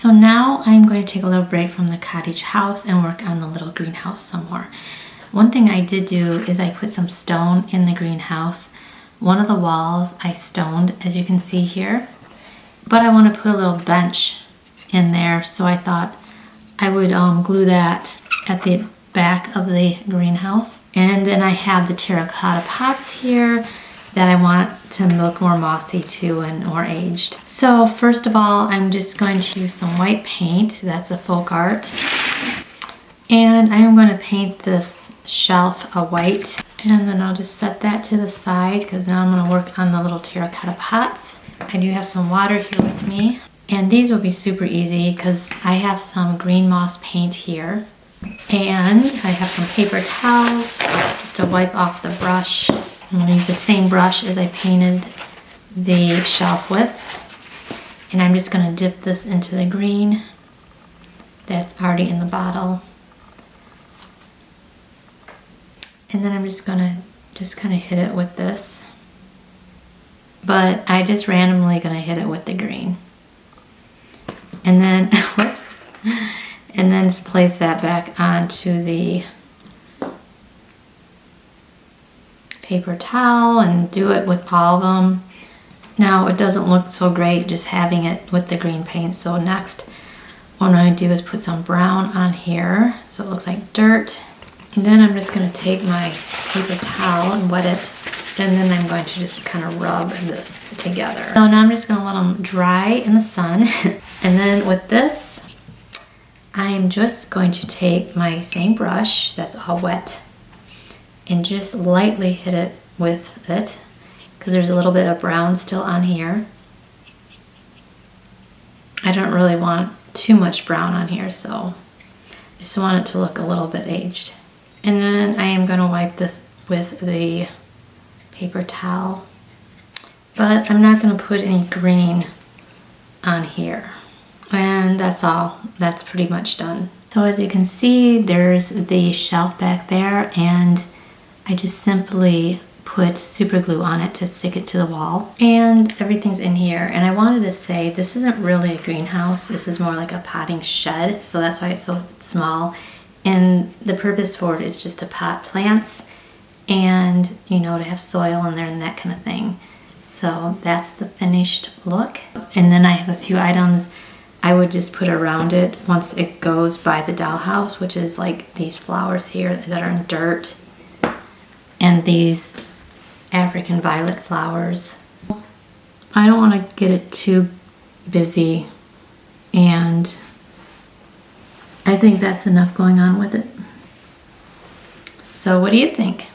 So now I'm going to take a little break from the cottage house and work on the little greenhouse some more. One thing I did do is I put some stone in the greenhouse. One of the walls I stoned, as you can see here, but I want to put a little bench in there, so I thought I would glue that at the back of the greenhouse. And then I have the terracotta pots here that I want to look more mossy too and more aged. So first of all, I'm just going to use some white paint. That's a folk art. And I am going to paint this shelf a white. And then I'll just set that to the side because now I'm going to work on the little terracotta pots. I do have some water here with me. And these will be super easy because I have some green moss paint here. And I have some paper towels just to wipe off the brush. I'm going to use the same brush as I painted the shelf with. And I'm just going to dip this into the green that's already in the bottle. And then I'm just going to kind of hit it with this. But I just randomly going to hit it with the green. And then, whoops. And then place that back onto the paper towel and do it with all of them. Now it doesn't look so great just having it with the green paint, so next what I'm going to do is put some brown on here so it looks like dirt. And then I'm just going to take my paper towel and wet it, and then I'm going to just kind of rub this together. So now I'm just going to let them dry in the sun. And then with this, I'm just going to take my same brush that's all wet and just lightly hit it with it because there's a little bit of brown still on here. I don't really want too much brown on here, so I just want it to look a little bit aged. And then I am going to wipe this with the paper towel, but I'm not going to put any green on here. And that's all. That's pretty much done. So as you can see, there's the shelf back there, and I just simply put super glue on it to stick it to the wall. And everything's in here. And I wanted to say this isn't really a greenhouse. This is more like a potting shed. So that's why it's so small. And the purpose for it is just to pot plants and, you know, to have soil in there and that kind of thing. So that's the finished look. And then I have a few items I would just put around it once it goes by the dollhouse, which is like these flowers here that are in dirt and these African violet flowers. I don't want to get it too busy, and I think that's enough going on with it. So what do you think?